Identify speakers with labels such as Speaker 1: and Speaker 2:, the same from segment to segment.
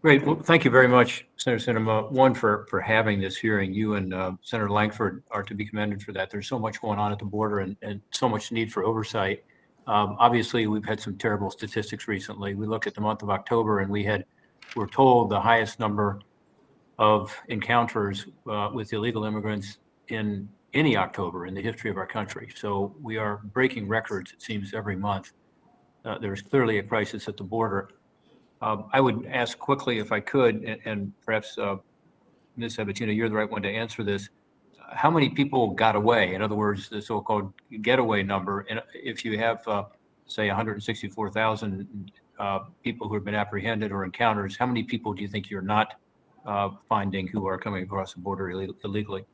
Speaker 1: Great. Well, thank you very much, Senator Sinema. One, for having this hearing. You and Senator Langford are to be commended for that. There's so much going on at the border and so much need for oversight. Obviously, we've had some terrible statistics recently. We look at the month of October and we're told the highest number of encounters with illegal immigrants in any October in the history of our country. So we are breaking records, it seems, every month. There's clearly a crisis at the border. I would ask quickly, if I could, and perhaps Ms. Sabatino, you're the right one to answer this. How many people got away? In other words, the so-called getaway number. And if you have, say, 164,000 people who have been apprehended or encounters, how many people do you think you're not finding who are coming across the border illegally?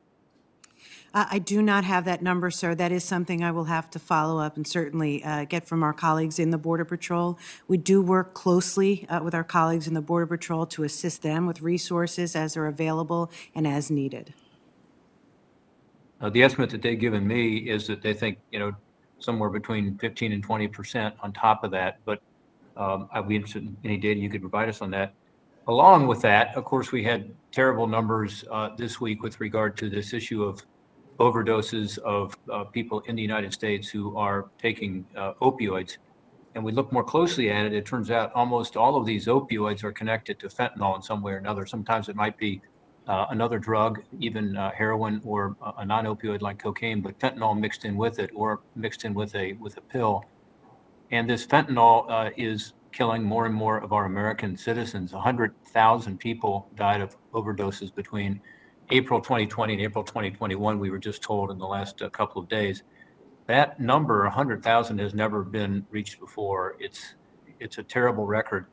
Speaker 2: I do not have that number, sir. That is something I will have to follow up and certainly get from our colleagues in the Border Patrol. We do work closely with our colleagues in the Border Patrol to assist them with resources as they're available and as needed.
Speaker 1: The estimate that they've given me is that they think, somewhere between 15 and 20% on top of that. But I'd be interested in any data you could provide us on that. Along with that, of course, we had terrible numbers this week with regard to this issue of overdoses of people in the United States who are taking opioids. And we look more closely at it, it turns out almost all of these opioids are connected to fentanyl in some way or another. Sometimes it might be another drug, even heroin or a non-opioid like cocaine, but fentanyl mixed in with it or mixed in with a pill. And this fentanyl is killing more and more of our American citizens. 100,000 people died of overdoses between April 2020 and April 2021, we were just told in the last couple of days. That number, 100,000, has never been reached before. It's a terrible record,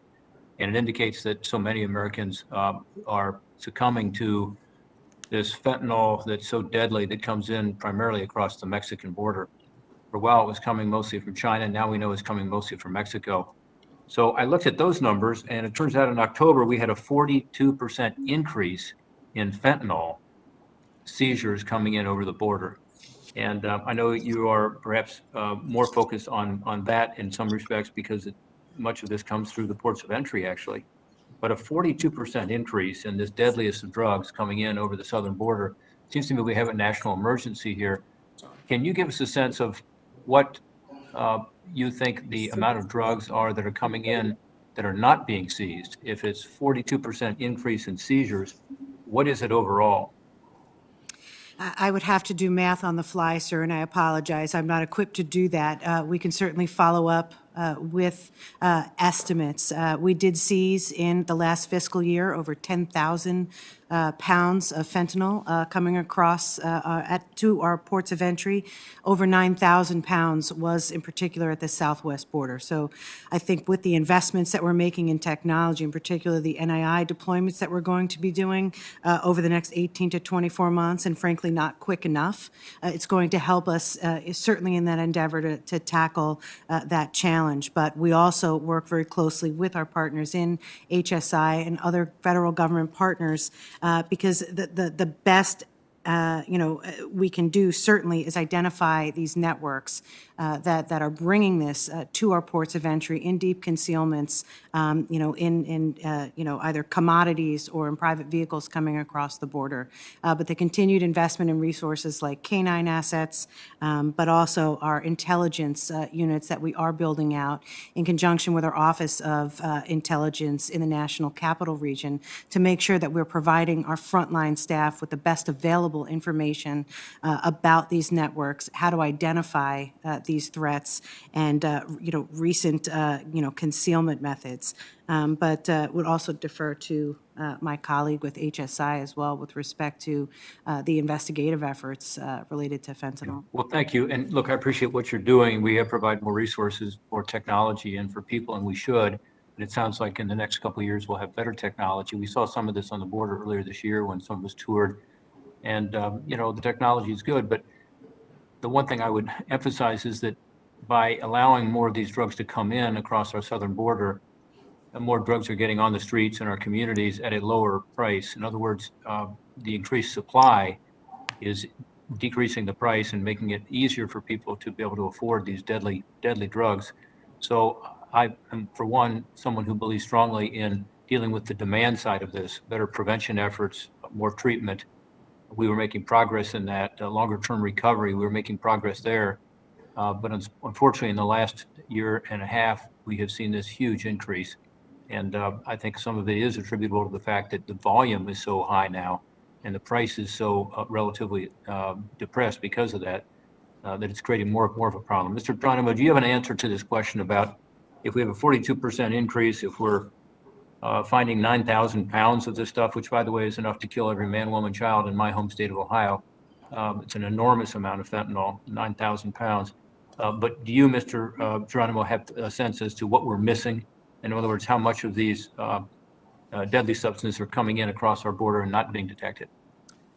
Speaker 1: and it indicates that so many Americans are succumbing to this fentanyl that's so deadly that comes in primarily across the Mexican border. For a while, it was coming mostly from China. Now we know it's coming mostly from Mexico. So I looked at those numbers, and it turns out in October, we had a 42% increase in fentanyl seizures coming in over the border. And I know you are perhaps more focused on that in some respects because much of this comes through the ports of entry, actually. But a 42% increase in this deadliest of drugs coming in over the southern border, seems to me we have a national emergency here. Can you give us a sense of what you think the amount of drugs are that are coming in that are not being seized? If it's 42% increase in seizures, what is it overall?
Speaker 2: I would have to do math on the fly, sir, and I apologize. I'm not equipped to do that. We can certainly follow up with estimates. We did seize in the last fiscal year over 10,000 pounds of fentanyl coming across to our ports of entry. Over 9,000 pounds was in particular at the southwest border. So I think with the investments that we're making in technology, in particular the NII deployments that we're going to be doing over the next 18 to 24 months, and frankly not quick enough, it's going to help us certainly in that endeavor to tackle that challenge. But we also work very closely with our partners in HSI and other federal government partners because the best we can do certainly is identify these networks that are bringing this to our ports of entry in deep concealments, in either commodities or in private vehicles coming across the border. But the continued investment in resources like canine assets, but also our intelligence units that we are building out in conjunction with our Office of Intelligence in the National Capital Region to make sure that we're providing our frontline staff with the best available information about these networks, how to identify these threats, and recent concealment methods. But would also defer to my colleague with HSI as well with respect to the investigative efforts related to fentanyl.
Speaker 1: Well, thank you. And look, I appreciate what you're doing. We have provided more resources for technology and for people, and we should. And it sounds like in the next couple of years, we'll have better technology. We saw some of this on the border earlier this year when some of us toured. And, the technology is good. But the one thing I would emphasize is that by allowing more of these drugs to come in across our southern border, more drugs are getting on the streets in our communities at a lower price. In other words, the increased supply is decreasing the price and making it easier for people to be able to afford these deadly drugs. So I am, for one, someone who believes strongly in dealing with the demand side of this, better prevention efforts, more treatment. We were making progress in that. Longer-term recovery, we were making progress there. But unfortunately, in the last year and a half, we have seen this huge increase. And I think some of it is attributable to the fact that the volume is so high now and the price is so relatively depressed because of that, that it's creating more of a problem. Mr. Geronimo, do you have an answer to this question about if we have a 42% increase, if we're finding 9,000 pounds of this stuff, which, by the way, is enough to kill every man, woman, child in my home state of Ohio. It's an enormous amount of fentanyl, 9,000 pounds. But do you, Mr. Geronimo, have a sense as to what we're missing? In other words, how much of these deadly substances are coming in across our border and not being detected?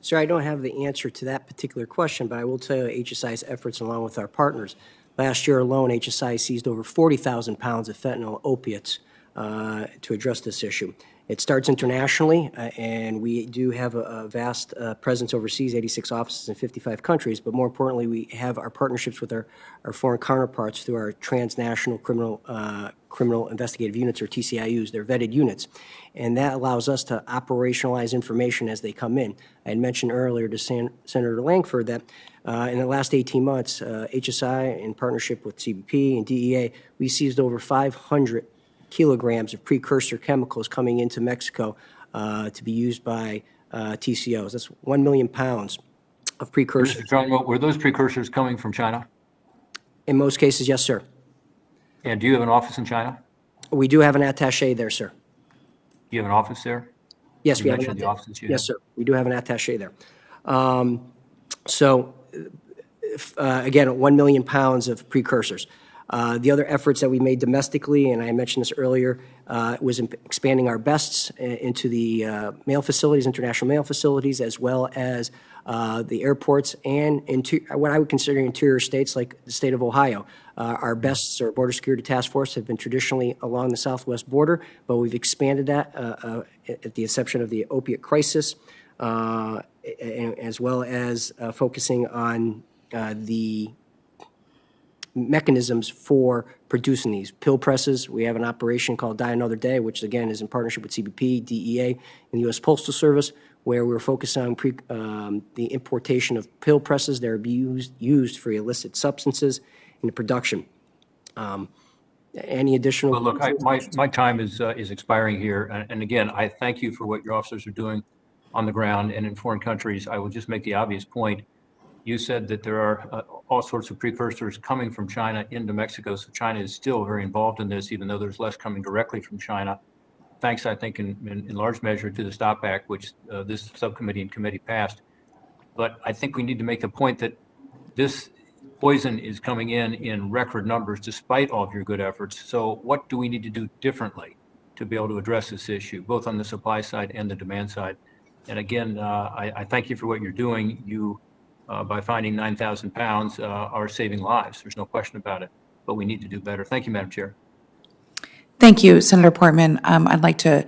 Speaker 3: Sir, I don't have the answer to that particular question, but I will tell you HSI's efforts along with our partners. Last year alone, HSI seized over 40,000 pounds of fentanyl opiates to address this issue. It starts internationally, and we do have a vast presence overseas, 86 offices in 55 countries, but more importantly, we have our partnerships with our foreign counterparts through our transnational criminal investigative units, or TCIUs. They're vetted units, and that allows us to operationalize information as they come in. I had mentioned earlier to Senator Langford that in the last 18 months, HSI, in partnership with CBP and DEA, we seized over 500 kilograms of precursor chemicals coming into Mexico to be used by TCOs. That's 1 million pounds of precursors.
Speaker 1: Mr. Geronimo, were those precursors coming from China?
Speaker 3: In most cases, yes, sir.
Speaker 1: And do you have an office in China?
Speaker 3: We do have an attaché there, sir.
Speaker 1: Do you have an office there?
Speaker 3: Yes,
Speaker 1: You
Speaker 3: we have
Speaker 1: mentioned the offices you have.
Speaker 3: Yes, sir. We do have an attaché there. Again, 1 million pounds of precursors. The other efforts that we made domestically, and I mentioned this earlier, was expanding our BESTs into the mail facilities, international mail facilities, as well as the airports and into what I would consider interior states like the state of Ohio. Our BESTs, or Border Security Task Force, have been traditionally along the southwest border, but we've expanded that at the inception of the opiate crisis, as well as focusing on the mechanisms for producing these pill presses. We have an operation called Die Another Day, which again is in partnership with CBP, DEA, and the U.S. Postal Service, where we're focused on the importation of pill presses that are used for illicit substances in the production. Any additional?
Speaker 1: Well, look, my time is expiring here, and again, I thank you for what your officers are doing on the ground and in foreign countries. I will just make the obvious point. You said that there are all sorts of precursors coming from China into Mexico, so China is still very involved in this, even though there's less coming directly from China. Thanks, I think, in large measure to the STOP Act, which this subcommittee and committee passed. But I think we need to make the point that this poison is coming in record numbers despite all of your good efforts. So what do we need to do differently to be able to address this issue, both on the supply side and the demand side? And again, I thank you for what you're doing. You by finding 9,000 pounds are saving lives. There's no question about it, but we need to do better. Thank you, Madam Chair.
Speaker 4: Thank you, Senator Portman. I'd like to